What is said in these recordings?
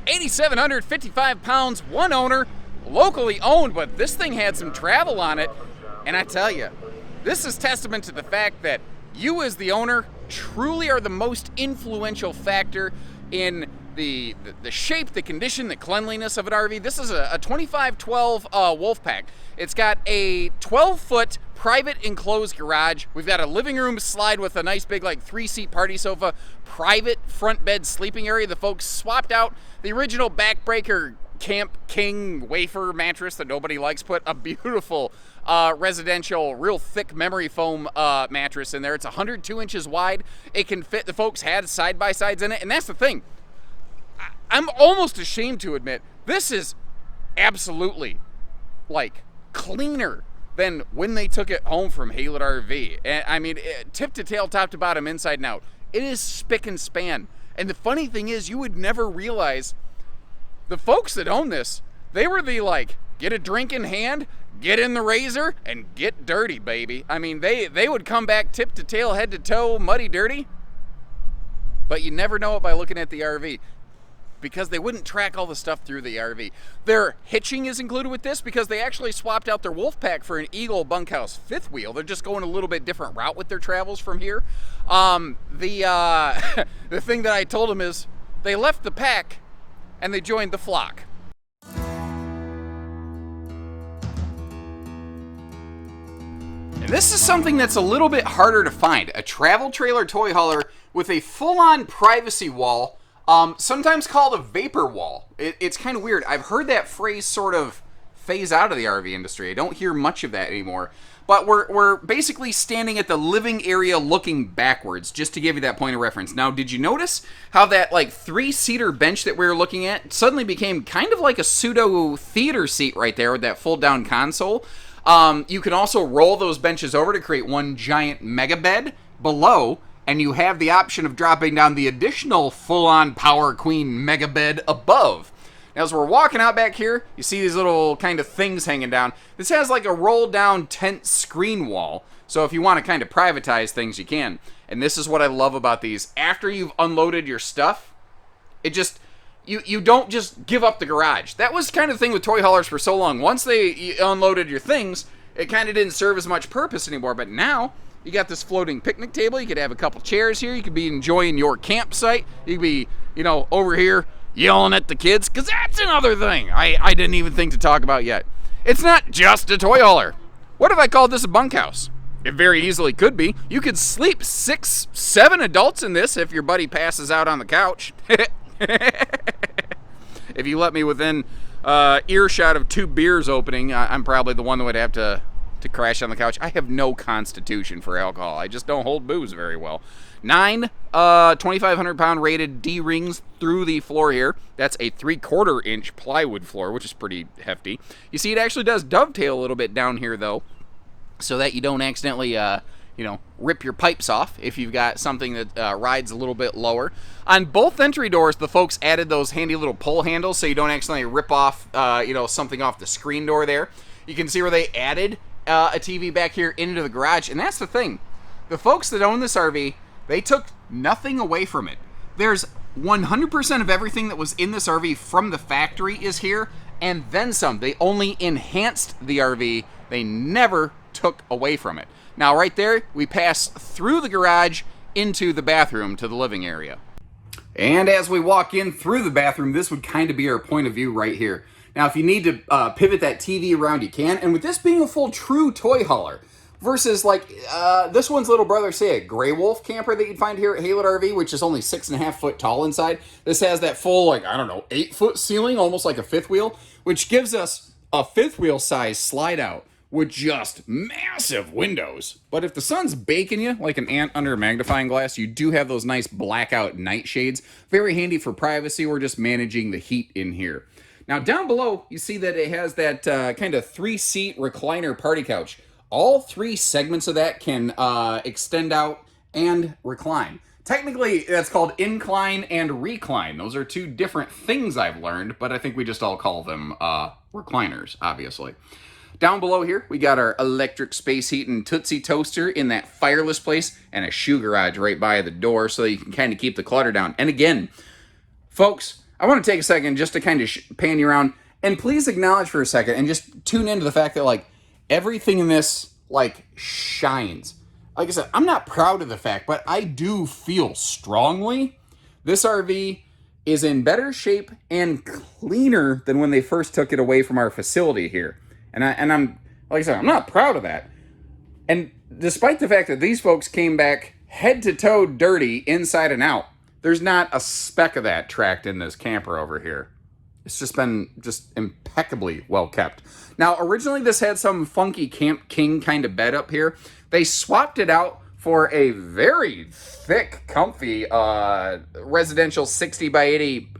8,755 pounds, one owner, locally owned, but this thing had some travel on it. And I tell you, this is testament to the fact that you as the owner truly are the most influential factor in the shape, the condition, the cleanliness of an RV. This is a 2512 Wolfpack. It's got a 12-foot private enclosed garage. We've got a living room slide with a nice big like 3-seat party sofa, private front bed sleeping area. The folks swapped out the original backbreaker Camp King wafer mattress that nobody likes, put a beautiful residential, real thick memory foam mattress in there. It's 102 inches wide. It can fit. The folks had side-by-sides in it, and that's the thing. I'm almost ashamed to admit, this is absolutely, like, cleaner than when they took it home from Haylett RV. And I mean, tip to tail, top to bottom, inside and out. It is spick and span. And the funny thing is, you would never realize the folks that own this, they were the, like, get a drink in hand, get in the razor, and get dirty, baby. I mean, they would come back tip to tail, head to toe, muddy dirty. But you never know it by looking at the RV, because they wouldn't track all the stuff through the RV. Their hitching is included with this because they actually swapped out their Wolfpack for an Eagle bunkhouse fifth wheel. They're just going a little bit different route with their travels from here. The thing that I told them is they left the pack and they joined the flock. And this is something that's a little bit harder to find. A travel trailer toy hauler with a full-on privacy wall, sometimes called a vapor wall. It's kind of weird. I've heard that phrase sort of phase out of the RV industry. I don't hear much of that anymore. But we're basically standing at the living area looking backwards, just to give you that point of reference. Now, did you notice how that like 3-seater bench that we were looking at suddenly became kind of like a pseudo theater seat right there with that fold-down console? You can also roll those benches over to create one giant mega bed below, and you have the option of dropping down the additional full-on Power Queen mega bed above. Now, as we're walking out back here, you see these little kind of things hanging down. This has like a roll-down tent screen wall, so if you want to kind of privatize things, you can. And this is what I love about these. After you've unloaded your stuff, it just... You don't just give up the garage. That was kind of the thing with toy haulers for so long. Once they unloaded your things, it kind of didn't serve as much purpose anymore. But now, you got this floating picnic table. You could have a couple chairs here. You could be enjoying your campsite. You could be, over here yelling at the kids. Because that's another thing I didn't even think to talk about yet. It's not just a toy hauler. What if I called this a bunkhouse? It very easily could be. You could sleep 6, 7 adults in this if your buddy passes out on the couch. If you let me within earshot of 2 beers opening, I'm probably the one that would have to crash on the couch. I have no constitution for alcohol. I just don't hold booze very well. 9 2,500-pound rated D-rings through the floor here. That's a 3/4-inch plywood floor, which is pretty hefty. You see, it actually does dovetail a little bit down here, though, so that you don't accidentally rip your pipes off if you've got something that rides a little bit lower. On both entry doors, the folks added those handy little pull handles so you don't accidentally rip off, something off the screen door there. You can see where they added a TV back here into the garage, and that's the thing. The folks that own this RV, they took nothing away from it. There's 100% of everything that was in this RV from the factory is here, and then some. They only enhanced the RV. They never took away from it. Now, right there, we pass through the garage into the bathroom to the living area. And as we walk in through the bathroom, this would kind of be our point of view right here. Now, if you need to pivot that TV around, you can. And with this being a full true toy hauler versus like this one's little brother, say a Grey Wolf camper that you'd find here at Haylett RV, which is only 6.5 foot tall inside. This has that full, 8-foot ceiling, almost like a fifth wheel, which gives us a fifth wheel size slide out with just massive windows. But if the sun's baking you like an ant under a magnifying glass, you do have those nice blackout night shades. Very handy for privacy or just managing the heat in here. Now down below, you see that it has that kind of 3-seat recliner party couch. All 3 segments of that can extend out and recline. Technically, that's called incline and recline. Those are 2 different things I've learned, but I think we just all call them recliners, obviously. Down below here, we got our electric space heat and Tootsie toaster in that fireless place, and a shoe garage right by the door so that you can kind of keep the clutter down. And again, folks, I want to take a second just to kind of pan you around, and please acknowledge for a second and just tune into the fact that, like, everything in this, like, shines. Like I said, I'm not proud of the fact, but I do feel strongly this RV is in better shape and cleaner than when they first took it away from our facility here. And I'm, like I said, I'm not proud of that. And despite the fact that these folks came back head to toe dirty inside and out, there's not a speck of that tracked in this camper over here. It's just been impeccably well kept. Now, originally this had some funky Camp King kind of bed up here. They swapped it out for a very thick, comfy residential 60 by 80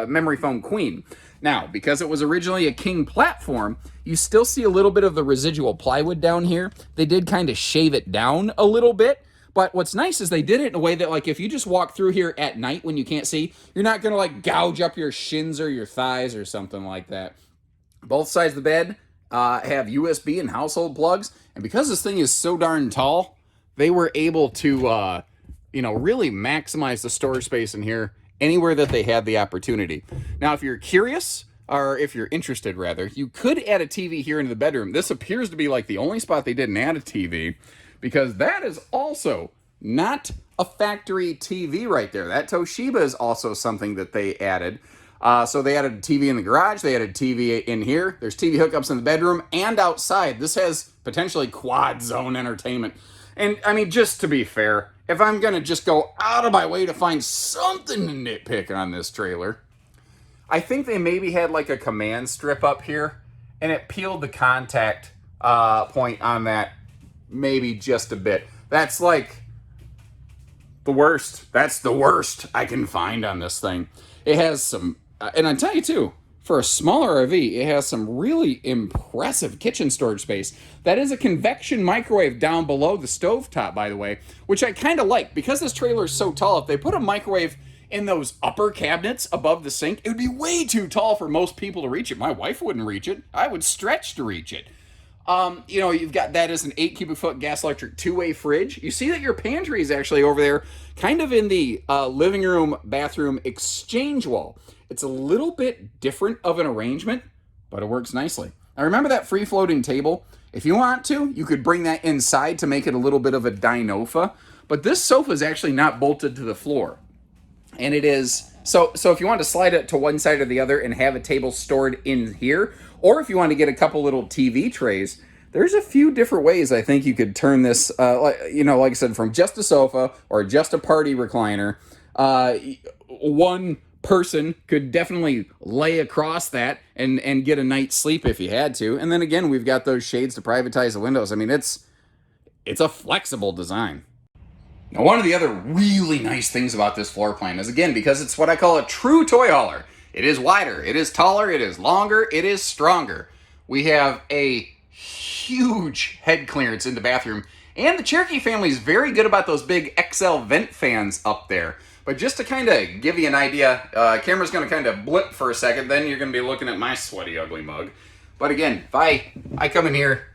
memory foam queen. Now, because it was originally a king platform, you still see a little bit of the residual plywood down here. They did kind of shave it down a little bit. But what's nice is they did it in a way that, like, if you just walk through here at night when you can't see, you're not going to, like, gouge up your shins or your thighs or something like that. Both sides of the bed have USB and household plugs. And because this thing is so darn tall, they were able to, really maximize the storage space in here anywhere that they had the opportunity. Now, if you're curious, or if you're interested, rather, you could add a TV here into the bedroom. This appears to be, like, the only spot they didn't add a TV, because that is also not a factory TV right there. That Toshiba is also something that they added. So they added a TV in the garage. They added a TV in here. There's TV hookups in the bedroom and outside. This has potentially quad zone entertainment. And, I mean, just to be fair, if I'm going to just go out of my way to find something to nitpick on this trailer, I think they maybe had, like, a command strip up here, and it peeled the contact point on that maybe just a bit. That's like the worst. That's the worst I can find on this thing. It has some, and I tell you too, for a smaller RV, it has some really impressive kitchen storage space. That is a convection microwave down below the stovetop, by the way, which I kind of like. Because this trailer is so tall, if they put a microwave in those upper cabinets above the sink, it would be way too tall for most people to reach it. My wife wouldn't reach it. I would stretch to reach it. You've got that as an 8 cubic foot gas electric two-way fridge. You see that your pantry is actually over there, kind of in the living room, bathroom exchange wall. It's a little bit different of an arrangement, but it works nicely. Now remember that free-floating table? If you want to, you could bring that inside to make it a little bit of a dinofa, but this sofa is actually not bolted to the floor. And it is, so if you want to slide it to one side or the other and have a table stored in here, or if you want to get a couple little TV trays, there's a few different ways I think you could turn this, like I said, from just a sofa or just a party recliner. One person could definitely lay across that and get a night's sleep if you had to. And then again, we've got those shades to privatize the windows. I mean, it's a flexible design. Now, one of the other really nice things about this floor plan is, again, because it's what I call a true toy hauler. It is wider, it is taller, it is longer, it is stronger. We have a huge head clearance in the bathroom, and the Cherokee family is very good about those big XL vent fans up there. But just to kind of give you an idea, camera's going to kind of blip for a second, then you're going to be looking at my sweaty, ugly mug. But again, if I come in here,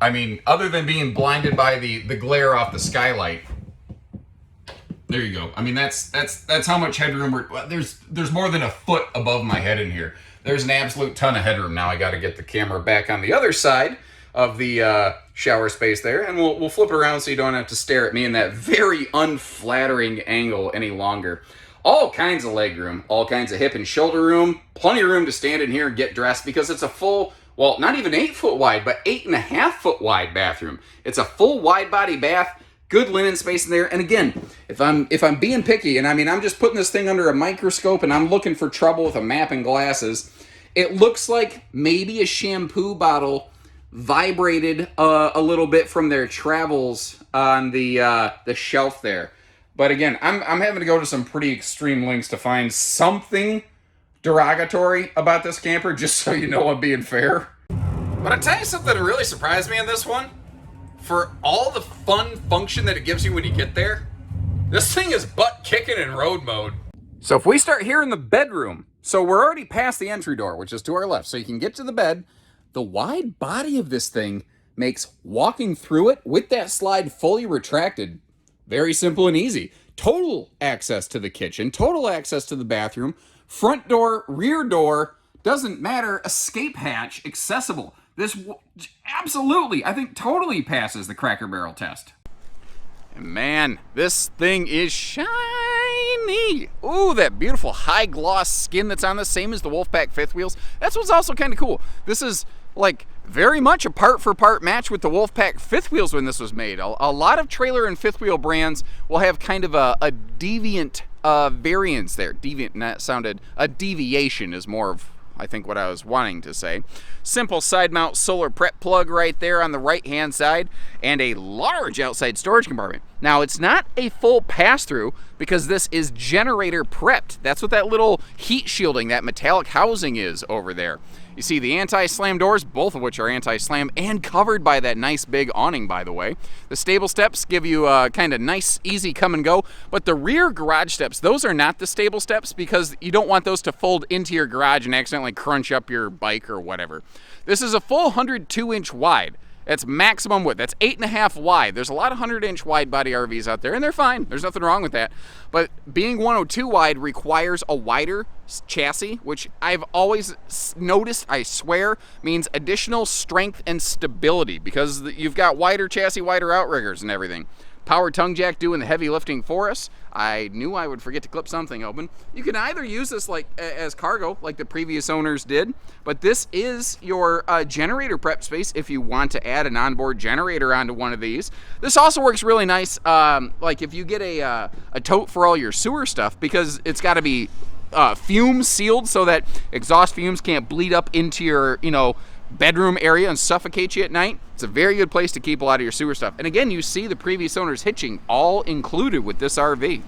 I mean, other than being blinded by the glare off the skylight, there you go. I mean, that's how much headroom there's more than a foot above my head in here. There's an absolute ton of headroom. Now I got to get the camera back on the other side of the shower space there, and we'll flip it around so you don't have to stare at me in that very unflattering angle any longer. All kinds of leg room, all kinds of hip and shoulder room, plenty of room to stand in here and get dressed because it's a full, well, not even 8 foot wide, but 8.5 foot wide bathroom. It's a full wide body bath. Good linen space in there. And again, if I'm being picky, and I mean, I'm just putting this thing under a microscope and I'm looking for trouble with a map and glasses, it looks like maybe a shampoo bottle vibrated a little bit from their travels on the shelf there. But again, I'm having to go to some pretty extreme lengths to find something derogatory about this camper, just so you know I'm being fair. But I'll tell you something that really surprised me in this one. For all the fun function that it gives you when you get there, this thing is butt kicking in road mode. So if we start here in the bedroom, so we're already past the entry door, which is to our left, so you can get to the bed. The wide body of this thing makes walking through it with that slide fully retracted very simple and easy. Total access to the kitchen, total access to the bathroom, Front door, rear door, doesn't matter. Escape hatch, accessible. This absolutely, I think, totally passes the Cracker Barrel test. And man, this thing is shiny. Ooh, that beautiful high gloss skin that's on this, same as the Wolfpack fifth wheels. That's what's also kind of cool. This is like very much a part for part match with the Wolfpack fifth wheels when this was made. A lot of trailer and fifth wheel brands will have kind of a deviant variance there. Deviant, that sounded, a deviation is more of, I think, what I was wanting to say. Simple side mount solar prep plug right there on the right hand side, and a large outside storage compartment. Now, it's not a full pass-through because this is generator prepped. That's what that little heat shielding, that metallic housing is over there. You see the anti-slam doors, both of which are anti-slam and covered by that nice big awning, by the way. The stable steps give you a kind of nice, easy come and go, but the rear garage steps, those are not the stable steps because you don't want those to fold into your garage and accidentally crunch up your bike or whatever. This is a full 102-inch wide. That's maximum width. That's 8.5 wide. There's a lot of 100-inch wide body RVs out there, and they're fine. There's nothing wrong with that. But being 102 wide requires a wider chassis, which I've always noticed, I swear, means additional strength and stability because you've got wider chassis, wider outriggers and everything. Power tongue jack doing the heavy lifting for us. I knew I would forget to clip something open. You can either use this like as cargo, like the previous owners did, but this is your generator prep space if you want to add an onboard generator onto one of these. This also works really nice, like if you get a tote for all your sewer stuff, because it's got to be fume sealed so that exhaust fumes can't bleed up into your, bedroom area and suffocate you at night. It's a very good place to keep a lot of your sewer stuff. And again, you see the previous owner's hitching all included with this RV.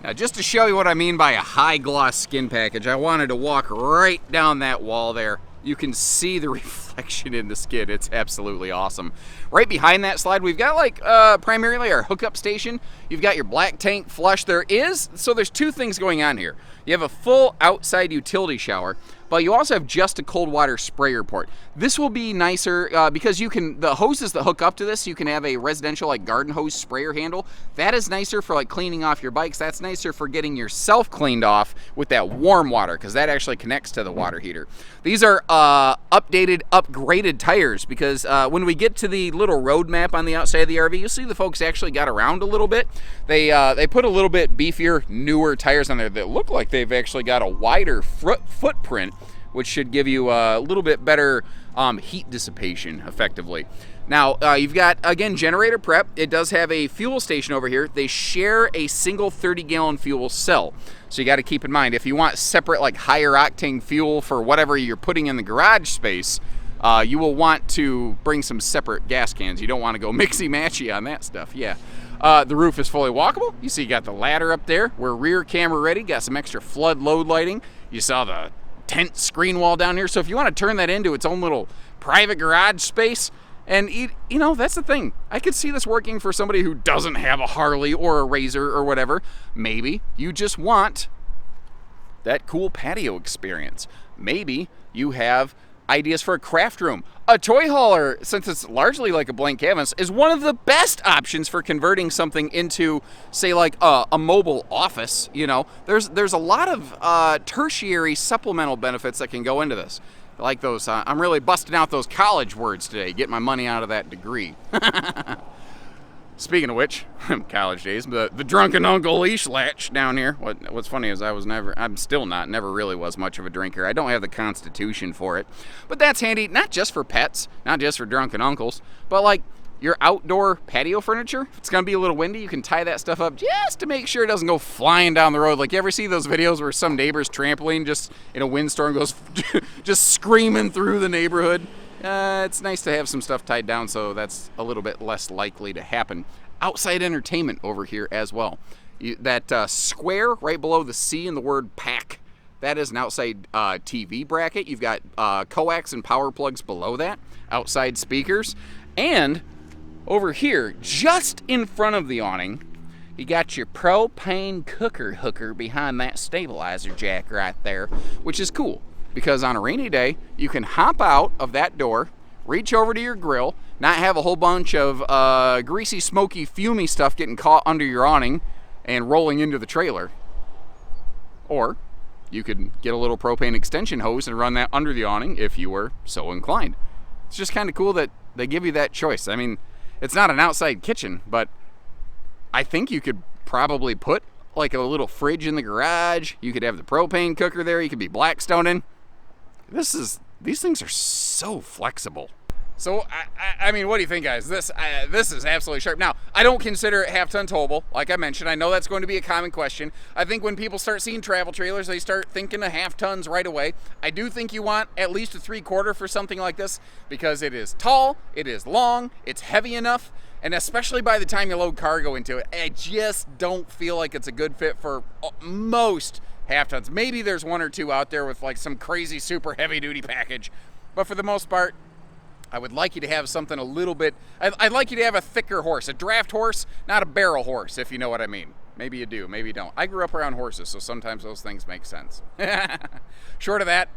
Now, just to show you what I mean by a high gloss skin package, I wanted to walk right down that wall there. You can see the reflection in the skin. It's absolutely awesome. Right behind that slide, we've got like primarily our hookup station. You've got your black tank flush. There's two things going on here. You have a full outside utility shower, but you also have just a cold water sprayer port. This will be nicer because the hoses that hook up to this, you can have a residential like garden hose sprayer handle. That is nicer for like cleaning off your bikes. That's nicer for getting yourself cleaned off with that warm water because that actually connects to the water heater. These are upgraded tires because when we get to the little road map on the outside of the RV, you'll see the folks actually got around a little bit. They put a little bit beefier, newer tires on there that look like they've actually got a wider footprint, which should give you a little bit better heat dissipation effectively. Now, you've got, again, generator prep. It does have a fuel station over here. They share a single 30-gallon fuel cell. So you got to keep in mind, if you want separate, like, higher octane fuel for whatever you're putting in the garage space, you will want to bring some separate gas cans. You don't want to go mixy-matchy on that stuff, yeah. The roof is fully walkable. You see you got the ladder up there. We're rear camera ready. Got some extra flood load lighting. You saw the tent screen wall down here. So if you want to turn that into its own little private garage space, and that's the thing. I could see this working for somebody who doesn't have a Harley or a Razor or whatever. Maybe you just want that cool patio experience. Maybe you have ideas for a craft room. A toy hauler, since it's largely like a blank canvas, is one of the best options for converting something into, say, like a mobile office. There's a lot of tertiary supplemental benefits that can go into this. Like those, I'm really busting out those college words today, get my money out of that degree. Speaking of which, college days, the drunken uncle leash latch down here. What's funny is I'm still never really was much of a drinker. I don't have the constitution for it. But that's handy, not just for pets, not just for drunken uncles, but like your outdoor patio furniture. If it's going to be a little windy, you can tie that stuff up just to make sure it doesn't go flying down the road. Like, you ever see those videos where some neighbor's trampoline just in a windstorm goes just screaming through the neighborhood? It's nice to have some stuff tied down, so that's a little bit less likely to happen. Outside entertainment over here as well. That square right below the C in the word pack, that is an outside TV bracket. You've got coax and power plugs below that, outside speakers, and over here, just in front of the awning, you got your propane cooker hooker behind that stabilizer jack right there, which is cool. Because on a rainy day, you can hop out of that door, reach over to your grill, not have a whole bunch of greasy, smoky, fumey stuff getting caught under your awning and rolling into the trailer. Or you could get a little propane extension hose and run that under the awning if you were so inclined. It's just kind of cool that they give you that choice. I mean, it's not an outside kitchen, but I think you could probably put like a little fridge in the garage. You could have the propane cooker there. You could be Blackstoning. These things are so flexible. So, I mean, what do you think, guys? This is absolutely sharp. Now, I don't consider it half-ton towable. Like I mentioned, I know that's going to be a common question. I think when people start seeing travel trailers, they start thinking of half-tons right away. I do think you want at least a 3/4 for something like this because it is tall, it is long, it's heavy enough, and especially by the time you load cargo into it, I just don't feel like it's a good fit for most half-tons. Maybe there's one or two out there with like some crazy super heavy-duty package, but for the most part, I would like you to have something a little bit, I'd like you to have a thicker horse, a draft horse, not a barrel horse, if you know what I mean. Maybe you do, maybe you don't. I grew up around horses, so sometimes those things make sense. Short of that,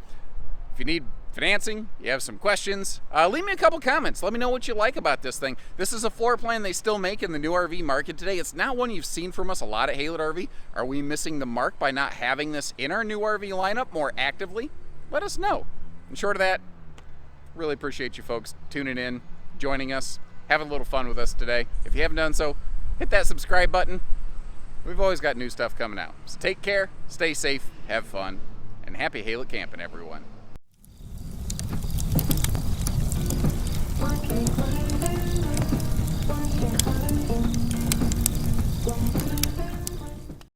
if you need financing, you have some questions, leave me a couple comments. Let me know what you like about this thing. This is a floor plan they still make in the new RV market today. It's not one you've seen from us a lot at Haylett RV. Are we missing the mark by not having this in our new RV lineup more actively? Let us know. And short of that, really appreciate you folks tuning in, joining us, having a little fun with us today. If you haven't done so, hit that subscribe button. We've always got new stuff coming out. So take care, stay safe, have fun, and happy Haylett camping, everyone.